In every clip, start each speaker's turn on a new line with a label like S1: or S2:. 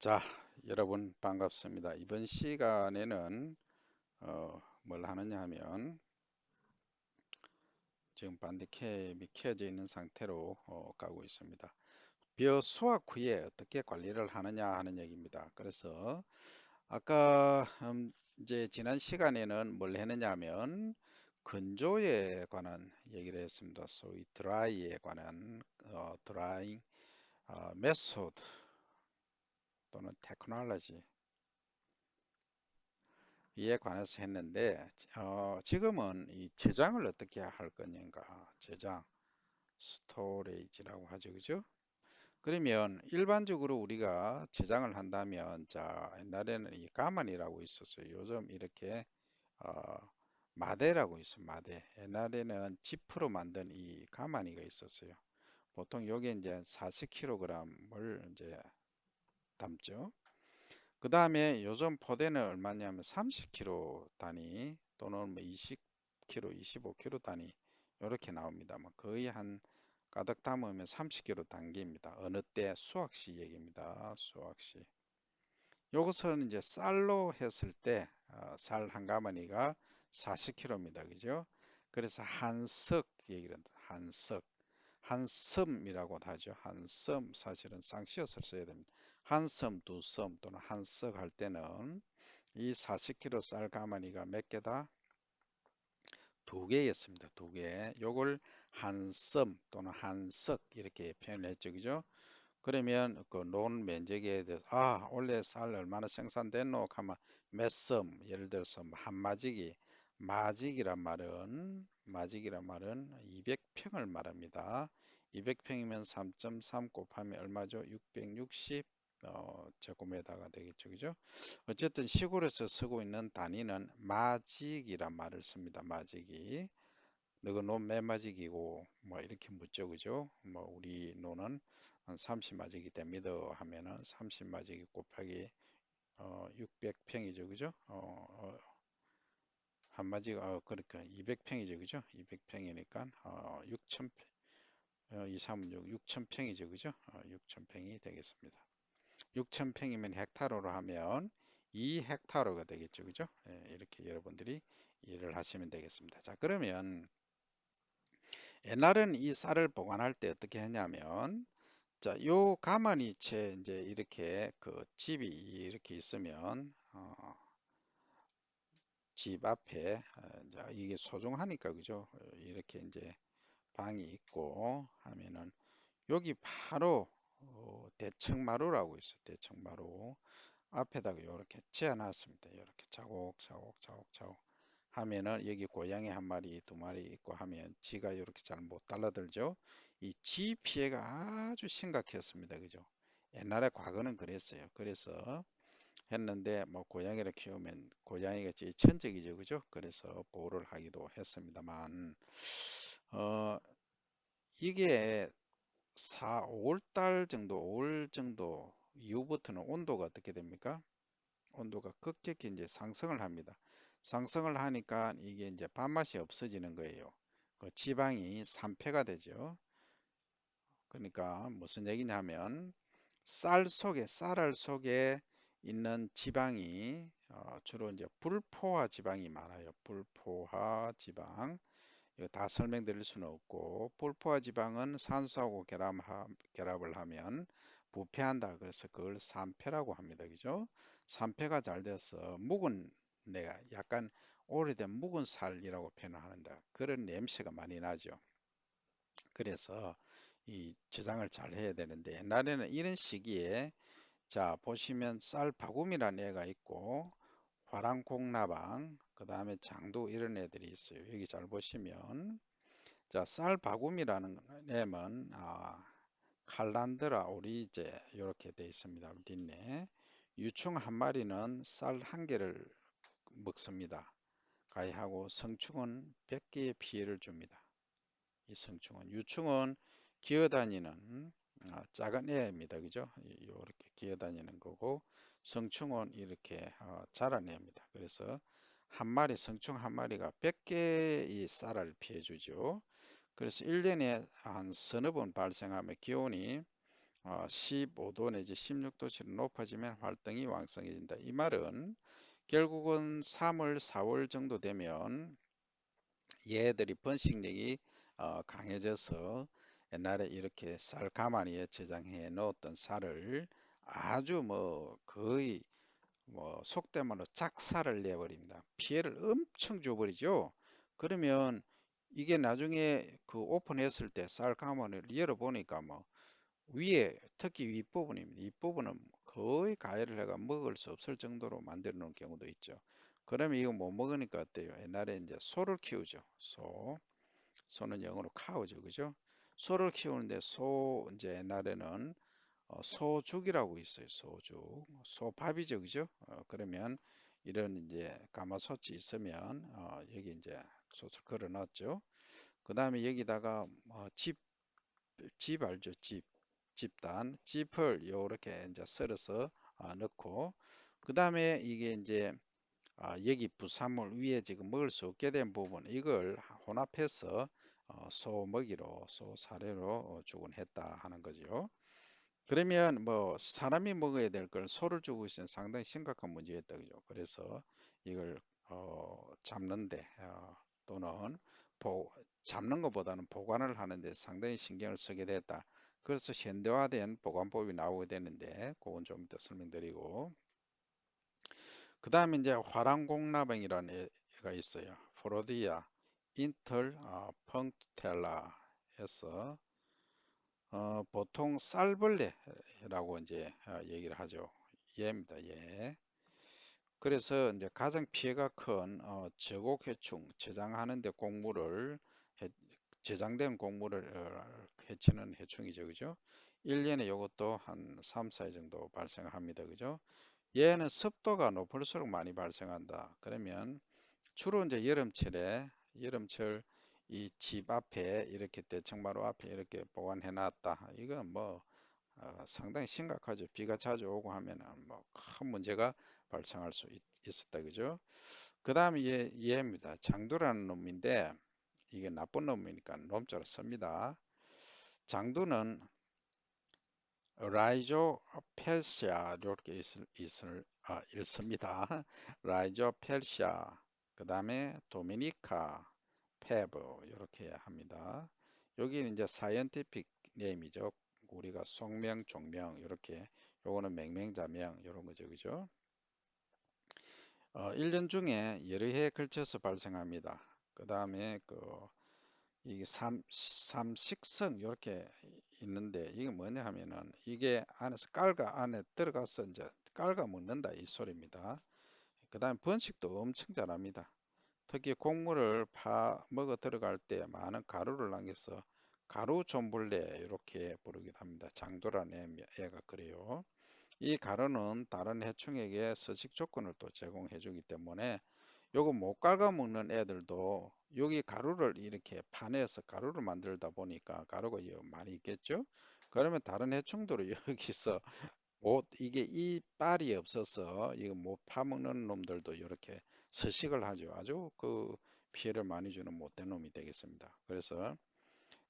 S1: 자, 여러분 반갑습니다. 이번 시간에는 뭘 하느냐 하면 지금 반디캡이 켜져 있는 상태로 가고 있습니다. 벼 수확 후에 어떻게 관리를 하느냐 하는 얘기입니다. 그래서 아까 이제 지난 시간에는 뭘 했느냐 하면 건조에 관한 얘기를 했습니다. 소위 드라이에 관한 드라잉 메소드 또는 테크놀로지 이에 관해서 했는데 지금은 이 저장을 어떻게 할 거냐가 저장 스토리지라고 하죠, 그죠? 그러면 일반적으로 우리가 저장을 한다면 자 옛날에는 이 가만이라고 있었어요. 요즘 이렇게 어, 마대라고 있어요. 마대. 옛날에는 지프로 만든 이 가마니가 있었어요. 보통 요게 이제 40kg을 이제 담죠. 그 다음에 요즘 포대는 얼마냐면 30kg 단위 또는 뭐 20kg, 25kg 단위 이렇게 나옵니다. 뭐 거의 한 가득 담으면 30kg 단계입니다. 어느 때 수확 시 얘기입니다. 수확 시. 요것은 이제 쌀로 했을 때 쌀 한 가마니가 40kg입니다. 그죠? 그래서 한석 얘기를 합니다. 한석. 한섬이라고도 하죠. 한섬 사실은 쌍시옷을 써야 됩니다. 한섬, 두섬 또는 한석 할 때는 이 40kg 쌀 가마니가 몇 개다? 두 개였습니다. 두 개. 요걸 한섬 또는 한석 이렇게 표현을 했죠. 그죠? 그러면 그 논 면적에 대해서 원래 쌀 얼마나 생산됐노? 하면 몇 섬, 예를 들어서 뭐 한 마지기, 마지기란 말은 200평을 말합니다. 200평이면 3.3 곱하면 얼마죠? 660 제곱미터가 되겠죠. 그죠? 어쨌든 시골에서 쓰고 있는 단위는 마직이란 말을 씁니다. 마직이. 너가 논 몇 마직이고 뭐 이렇게 묻죠. 그죠? 뭐 우리 논은 한 30마직이 됩니다 하면은 30마직이 곱하기 600평이죠. 그죠? 한 마직 그러니까 200평이죠. 그죠? 200평이니까 6천 2, 3, 6, 6천평이죠. 그죠? 6천평이 되겠습니다. 6천평이면 헥타로로 하면 2헥타로가 되겠죠. 그죠? 예, 이렇게 여러분들이 이해를 하시면 되겠습니다. 자, 그러면 옛날에는 이 쌀을 보관할 때 어떻게 했냐면 자, 요 가마니채 이제 이렇게 그 집이 이렇게 있으면 집 앞에 이제 이게 소중하니까 그죠? 이렇게 이제 방이 있고 하면은 여기 바로 대청마루라고 있어요. 대청마루 앞에다가 이렇게 채워놨습니다. 이렇게 차곡차곡차곡차곡 하면은 여기 고양이 한 마리, 두 마리 있고 하면 쥐가 이렇게 잘 못 달라들죠. 이 쥐 피해가 아주 심각했습니다. 그죠? 옛날에 과거는 그랬어요. 그래서 했는데 뭐 고양이를 키우면 고양이가 제일 천적이죠. 그죠? 그래서 보호를 하기도 했습니다만 어 이게 5월 달 정도, 5월 정도 이후부터는 온도가 어떻게 됩니까? 온도가 급격히 이제 상승을 합니다. 상승을 하니까 이게 이제 밥맛이 없어지는 거예요. 그 지방이 산패가 되죠. 그러니까 무슨 얘기냐면 쌀알 속에 있는 지방이 주로 이제 불포화 지방이 많아요. 불포화 지방. 이거 다 설명드릴 수는 없고 불포화 지방은 산소하고 결합을 하면 부패한다. 그래서 그걸 산패라고 합니다. 그죠? 산패가 잘 돼서 묵은 내가 약간 오래된 묵은 살이라고 표현하는다. 그런 냄새가 많이 나죠. 그래서 이 저장을 잘 해야 되는데 옛날에는 이런 시기에 자 보시면 쌀바구미라는 애가 있고 화랑콩나방 그 다음에 장도 이런 애들이 있어요. 여기 잘 보시면 자 쌀바구미라는 애는 칼란드라 오리제 이렇게 되어 있습니다. 뒷내 유충 한 마리는 쌀 한 개를 먹습니다. 가위하고 성충은 100개의 피해를 줍니다. 이 성충은 유충은 기어다니는 작은 애입니다. 그죠? 이렇게 기어다니는 거고 성충은 이렇게 자라냅니다. 그래서 한 마리 성충 한 마리가 100개의 쌀을 피해 주죠. 그래서 1년에 한 서너 번 발생하면 기온이 15도 내지 16도씨로 높아지면 활동이 왕성해진다. 이 말은 결국은 3월, 4월 정도 되면 얘들이 번식력이 강해져서 옛날에 이렇게 쌀 가마니에 저장해 놓았던 쌀을 아주 뭐 거의 뭐 속된 말로 작살을 내버립니다. 피해를 엄청 줘버리죠. 그러면 이게 나중에 그 오픈했을 때 쌀 가마니를 열어보니까 뭐 위에 특히 윗부분입니다. 윗부분은 거의 가열을 해가 먹을 수 없을 정도로 만들어 놓은 경우도 있죠. 그러면 이거 못 먹으니까 어때요? 옛날에 이제 소를 키우죠. 소는 영어로 카우죠. 그죠? 소를 키우는데 이제 옛날에는 소죽이라고 있어요. 소죽. 소밥이죠. 그죠? 그러면 이런 이제 가마솥이 있으면 여기 이제 솥을 걸어 놨죠. 그 다음에 여기다가 집 알죠? 집단, 짚을 요렇게 이제 썰어서 넣고, 그 다음에 이게 이제 여기 부산물 위에 지금 먹을 수 없게 된 부분, 이걸 혼합해서 소 먹이로, 소 사료로 주곤 했다 하는 거죠. 그러면 뭐 사람이 먹어야 될 걸 소를 주고 있으면 상당히 심각한 문제였다 그죠. 그래서 이걸 잡는데 또는 보, 잡는 것보다는 보관을 하는데 상당히 신경을 쓰게 됐다. 그래서 현대화된 보관법이 나오게 되는데 그건 좀 이따 설명드리고 그 다음에 이제 화랑공나방이라는 애가 있어요. 프로디아 인털 펑텔라 해서 보통 쌀벌레라고 이제 얘기를 하죠. 얘입니다. 얘. 그래서 이제 가장 피해가 큰 저곡해충, 저장하는데 해- 저장된 곡물을 해치는 해충이죠. 그죠? 1년에 이것도 한 3, 4회 정도 발생합니다. 그죠? 얘는 습도가 높을수록 많이 발생한다. 그러면 주로 이제 여름철 이 집 앞에 이렇게 대청마루 앞에 이렇게 보관해 놨다. 이건 뭐 상당히 심각하죠. 비가 자주 오고 하면은 뭐 큰 문제가 발생할 수 있었다. 그죠? 그 다음에 얘입니다. 장두라는 놈인데 이게 나쁜 놈이니까 놈자로 씁니다. 장두는 라이조 펠시아 이렇게 읽습니다. 라이조 펠시아 그 다음에 도미니카 페브 이렇게 합니다. 여기는 이제 사이언티픽 네임이죠. 우리가 속명, 종명 이렇게 요거는 맹명자명 이런 거죠. 그죠? 1년 중에 여러 해에 걸쳐서 발생합니다. 그 다음에 이게 삼식성 이렇게 있는데 이게 뭐냐 하면은 이게 안에서 깔과 안에 들어가서 이제 깔과 먹는다 이 소리입니다. 그 다음 번식도 엄청 잘합니다. 특히 곡물을 파 먹어 들어갈 때 많은 가루를 남겨서 가루 존벌레 이렇게 부르기도 합니다. 장도라는 애가 그래요. 이 가루는 다른 해충에게 서식 조건을 또 제공해 주기 때문에 요거 못 갉아먹는 애들도 여기 가루를 이렇게 파내서 가루를 만들다 보니까 가루가 많이 있겠죠. 그러면 다른 해충들을 여기서 못 이게 이빨이 없어서 이거 못 파먹는 놈들도 이렇게 서식을 하죠. 아주 그 피해를 많이 주는 못된 놈이 되겠습니다. 그래서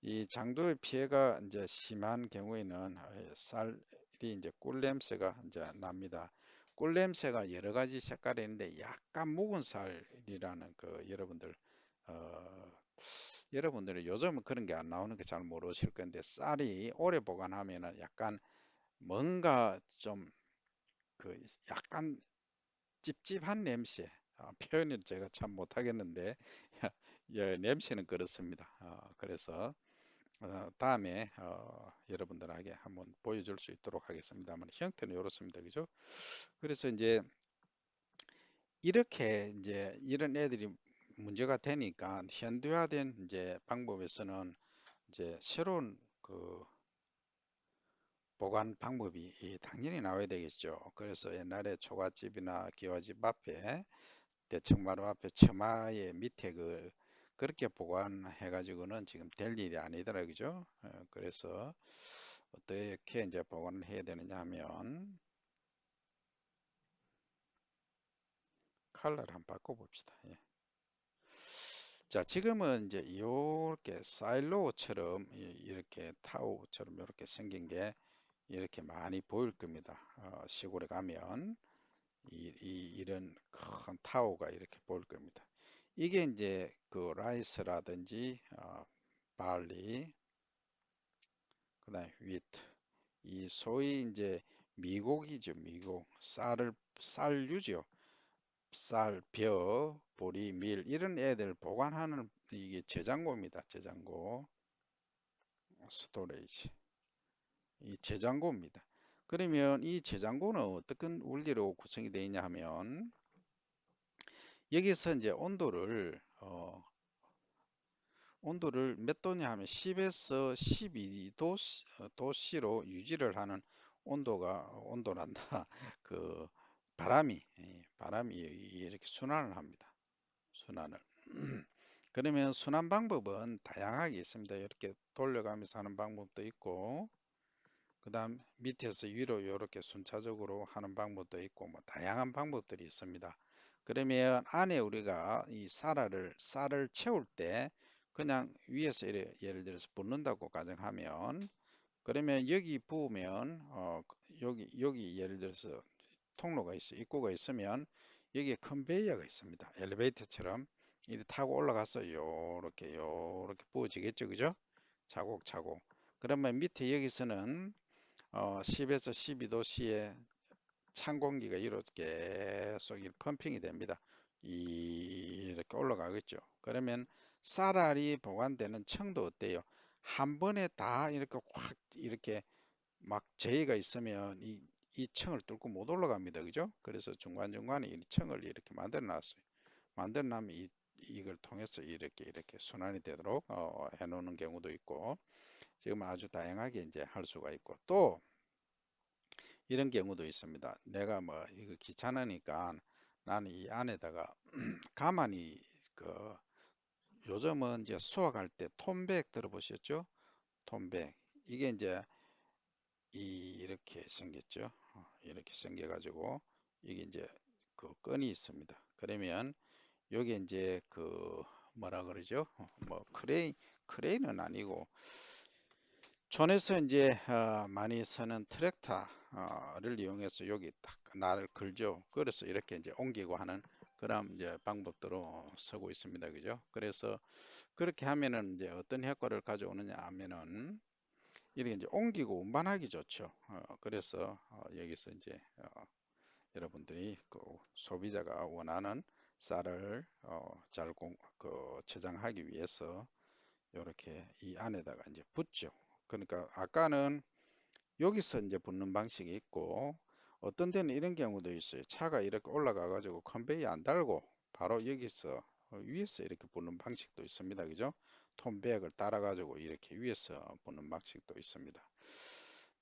S1: 이 장도의 피해가 이제 심한 경우에는 쌀이 이제 꿀 냄새가 이제 납니다. 꿀 냄새가 여러 가지 색깔이 있는데 약간 묵은 쌀이라는 어, 여러분들이 요즘은 그런 게 안 나오는 게 잘 모르실 건데 쌀이 오래 보관하면은 약간 뭔가 좀 그 약간 찝찝한 냄새 표현을 제가 참 못하겠는데 예, 냄새는 그렇습니다. 그래서 다음에 여러분들에게 한번 보여줄 수 있도록 하겠습니다만 형태는 이렇습니다. 그죠? 그래서 이제 이렇게 이제 이런 애들이 문제가 되니까 현대화된 이제 방법에서는 이제 새로운 그 보관 방법이 당연히 나와야 되겠죠. 그래서 옛날에 초가집이나 기와집 앞에 대청마루 앞에 처마의 밑에 그렇게 보관해 가지고는 지금 될 일이 아니더라 그죠? 그래서 어떻게 이제 보관을 해야 되느냐 하면 컬러를 한번 바꿔 봅시다. 예. 자, 지금은 이제 이렇게 사일로처럼 이렇게 타우처럼 이렇게 생긴 게 이렇게 많이 보일 겁니다. 시골에 가면 이런 큰 타워가 이렇게 보일 겁니다. 이게 이제 그 라이스라든지 발리, 그다음에 위트, 이 소위 이제 미고기죠, 미고. 쌀류죠. 쌀, 벼, 보리, 밀 이런 애들 보관하는 이게 저장고입니다. 저장고, 스토레이지. 이 저장고입니다. 그러면 이 저장고는 어떤 원리로 구성이 되어 있냐 하면 여기서 이제 온도를 몇 도냐 하면 10에서 12도 도씨로 유지를 하는 온도란다. 그 바람이 이렇게 순환을 합니다. 순환을. 그러면 순환 방법은 다양하게 있습니다. 이렇게 돌려가면서 하는 방법도 있고, 그 다음 밑에서 위로 이렇게 순차적으로 하는 방법도 있고, 뭐 다양한 방법들이 있습니다. 그러면 안에 우리가 이 쌀을 채울 때 그냥 위에서 예를 들어서 붓는다고 가정하면, 그러면 여기 부으면 여기 예를 들어서 통로가 있어 입구가 있으면 여기에 컨베이어가 있습니다. 엘리베이터처럼 이렇게 타고 올라가서 요렇게 부어지겠죠, 그죠? 차곡차곡. 그러면 밑에 여기서는 10에서 12도씨의 찬 공기가 이렇게 계속 이렇게 펌핑이 됩니다. 이렇게 올라가겠죠. 그러면 쌀알이 보관되는 층도 어때요? 한 번에 다 이렇게 확 이렇게 막 저희가 있으면 이 층을 뚫고 못 올라갑니다. 그죠? 그래서 중간중간에 이 층을 이렇게 만들어 놨어요. 만들어 놓으면 이걸 통해서 이렇게 순환이 되도록 해 놓는 경우도 있고 지금 아주 다양하게 이제 할 수가 있고 또 이런 경우도 있습니다. 내가 뭐 이거 귀찮으니까 나는 이 안에다가 가만히 그 요즘은 이제 수확할 때 톰백 들어보셨죠? 톰백 이게 이제 이렇게 생겼죠. 이렇게 생겨가지고 이게 이제 그 끈이 있습니다. 그러면 요게 이제 그 뭐라 그러죠? 뭐 크레인은 아니고 촌에서 이제 많이 쓰는 트랙터를 이용해서 여기 딱 날을 걸죠. 그래서 이렇게 이제 옮기고 하는 그런 이제 방법도로 쓰고 있습니다. 그죠? 그래서 그렇게 하면은 이제 어떤 효과를 가져오느냐 하면은 이렇게 이제 옮기고 운반하기 좋죠. 그래서 여기서 이제 여러분들이 그 소비자가 원하는 쌀을 저장하기 위해서 이렇게 이 안에다가 이제 붓죠. 그러니까 아까는 여기서 이제 붓는 방식이 있고 어떤 데는 이런 경우도 있어요. 차가 이렇게 올라가 가지고 컨베이어 안 달고 바로 여기서 위에서 이렇게 붓는 방식도 있습니다. 그죠? 톰백을 따라 가지고 이렇게 위에서 붓는 방식도 있습니다.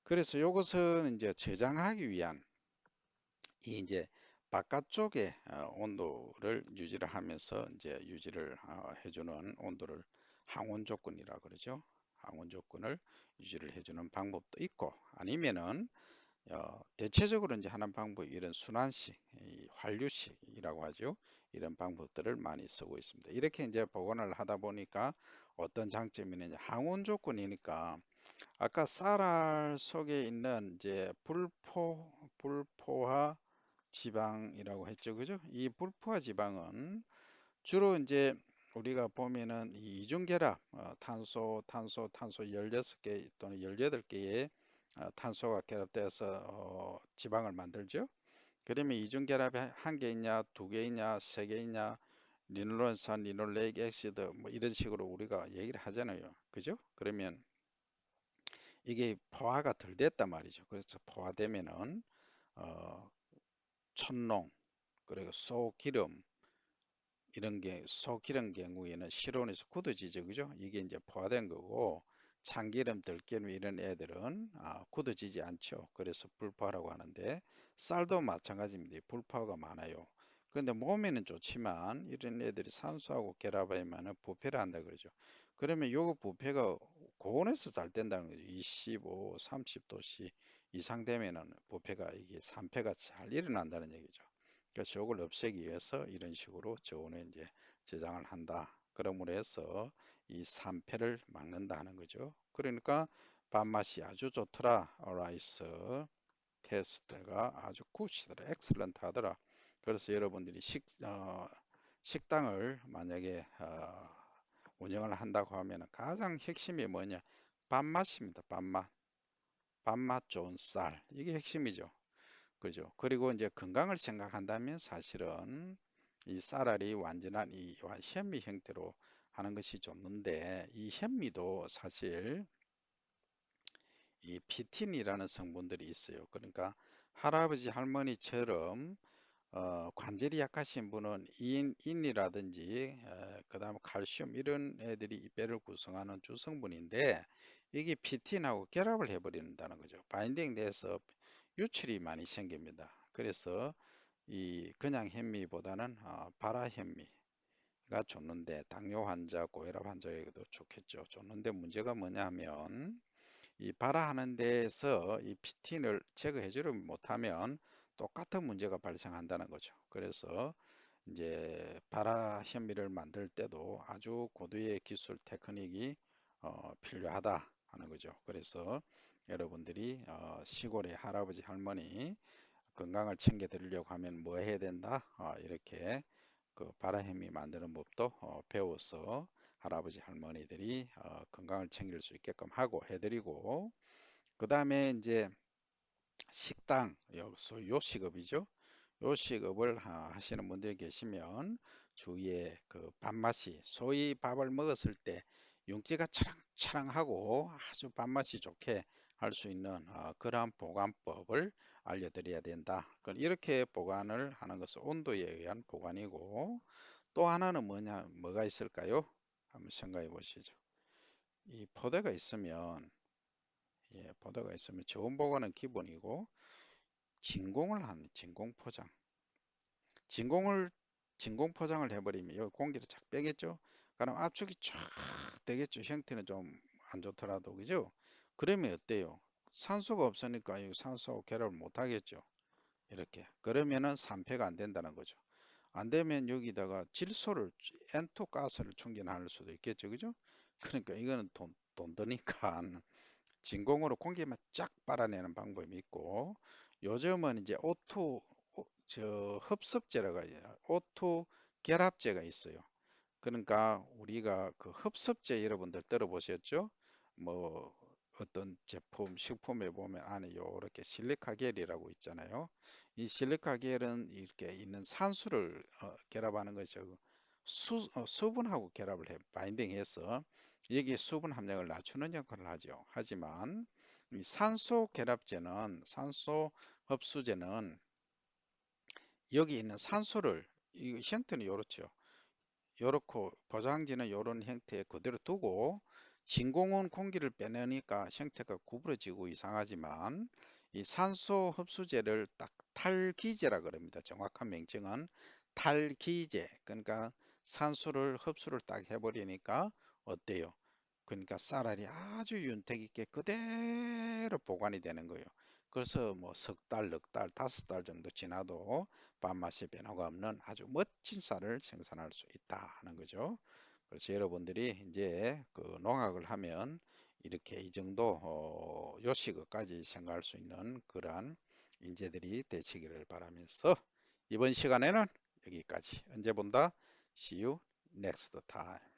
S1: 그래서 이것은 이제 저장하기 위한 이 이제 바깥쪽에 온도를 유지를 하면서 이제 유지를 해주는 온도를 항온 조건이라 그러죠. 항온 조건을 유지를 해주는 방법도 있고 아니면은 대체적으로 이제 하는 방법이 이런 순환식, 이 환류식이라고 하죠. 이런 방법들을 많이 쓰고 있습니다. 이렇게 이제 복원을 하다 보니까 어떤 장점이 있느냐 항온 조건이니까 아까 쌀알 속에 있는 이제 불포화 지방이라고 했죠. 그죠? 이 불포화 지방은 주로 이제 우리가 보면은 이 이중결합, 탄소 16개 또는 18개의 탄소가 결합돼서 지방을 만들죠. 그러면 이중결합이 한 개 있냐, 두 개 있냐, 세 개 있냐, 리놀렌산, 리놀레이크 액시드 뭐 이런 식으로 우리가 얘기를 하잖아요. 그죠? 그러면 이게 포화가 덜 됐단 말이죠. 그래서 포화되면은 어, 촌농 그리고 소기름 소기름 경우에는 실온에서 굳어지죠, 그죠? 이게 이제 포화된 거고 참기름, 들기름 이런 애들은 굳어지지 않죠. 그래서 불포화라고 하는데 쌀도 마찬가지입니다. 불포화가 많아요. 그런데 몸에는 좋지만 이런 애들이 산소하고 결합하면 부패를 한다 그러죠. 그러면 요거 부패가 고온에서 잘 된다는 거죠. 25, 30도씨 이상 되면은 부패가 이게 산패가 잘 일어난다는 얘기죠. 그래서 이걸 없애기 위해서 이런 식으로 저온에 이제 저장을 한다. 그러므로 해서 이 산패를 막는다 하는 거죠. 그러니까 밥맛이 아주 좋더라. 라이스 테스트가 아주 굿이더라. 엑셀런트 하더라. 그래서 여러분들이 식당을 만약에 운영을 한다고 하면 가장 핵심이 뭐냐? 밥맛입니다. 밥맛. 밥맛 좋은 쌀. 이게 핵심이죠. 그죠? 그리고 이제 건강을 생각한다면 사실은 이 쌀알이 완전한 이 현미 형태로 하는 것이 좋는데 이 현미도 사실 이 피틴이라는 성분들이 있어요. 그러니까 할아버지 할머니처럼 관절이 약하신 분은 인이라든지 그다음 칼슘 이런 애들이 이 뼈를 구성하는 주성분인데 이게 피틴하고 결합을 해버린다는 거죠. 바인딩 돼서 유출이 많이 생깁니다. 그래서 이 그냥 현미보다는 발화 현미가 좋는데 당뇨 환자, 고혈압 환자에게도 좋겠죠. 좋는데 문제가 뭐냐면 이 발화하는 데에서 이 피틴을 제거해주지 못하면 똑같은 문제가 발생한다는 거죠. 그래서 이제 발화 현미를 만들 때도 아주 고도의 기술 테크닉이 필요하다 하는 거죠. 그래서 여러분들이 시골의 할아버지 할머니 건강을 챙겨 드리려고 하면 뭐 해야 된다? 이렇게 그 바라햄이 만드는 법도 배워서 할아버지 할머니들이 건강을 챙길 수 있게끔 하고 해드리고 그 다음에 이제 식당 소위 요식업이죠. 요식업을 하시는 분들이 계시면 주위에 그 밥맛이 소위 밥을 먹었을 때 윤기가 차랑차랑하고 아주 밥맛이 좋게 할 수 있는 그러한 보관법을 알려드려야 된다. 이렇게 보관을 하는 것은 온도에 의한 보관이고 또 하나는 뭐가 있을까요? 한번 생각해 보시죠. 이 포대가 있으면 포대가 있으면 저온 보관은 기본이고 진공을 하는 진공 포장 진공을 진공 포장을 해버리면 여기 공기를 착 빼겠죠. 그럼 압축이 쫙 되겠죠. 형태는 좀 안 좋더라도 그죠. 그러면 어때요? 산소가 없으니까 이 산소하고 결합을 못 하겠죠. 이렇게 그러면은 산패가 안 된다는 거죠. 안 되면 여기다가 질소를 N2 가스를 충전할 수도 있겠죠. 그죠? 그러니까 이거는 돈 드니까 진공으로 공기만 쫙 빨아내는 방법이 있고 요즘은 이제 O2 흡습제라고 해요. O2 결합제가 있어요. 그러니까 우리가 그 흡습제 여러분들 들어보셨죠? 뭐 어떤 제품, 식품에 보면 안에 요렇게 실리카겔이라고 있잖아요. 이 실리카겔은 이렇게 있는 산수를 결합하는 것이죠. 수분하고 결합을 해, 바인딩해서 여기에 수분 함량을 낮추는 역할을 하죠. 하지만 이 산소 결합제는 산소 흡수제는 여기 있는 산소를 이 형태는 이렇죠. 요렇고 포장지는 요런 형태 그대로 두고 진공은 공기를 빼내니까 형태가 구부러지고 이상하지만 이 산소 흡수제를 딱 탈기제라 그럽니다. 정확한 명칭은 탈기제. 그러니까 산소를 흡수를 딱 해버리니까 어때요? 그러니까 쌀알이 아주 윤택 있게 그대로 보관이 되는 거예요. 그래서 뭐 석 달, 넉 달, 다섯 달 정도 지나도 밥맛이 변화가 없는 아주 멋진 쌀을 생산할 수 있다 하는 거죠. 그래서 여러분들이 이제 그 농학을 하면 이렇게 이 정도 요식업까지 생각할 수 있는 그러한 인재들이 되시기를 바라면서 이번 시간에는 여기까지. 언제 본다? See you next time.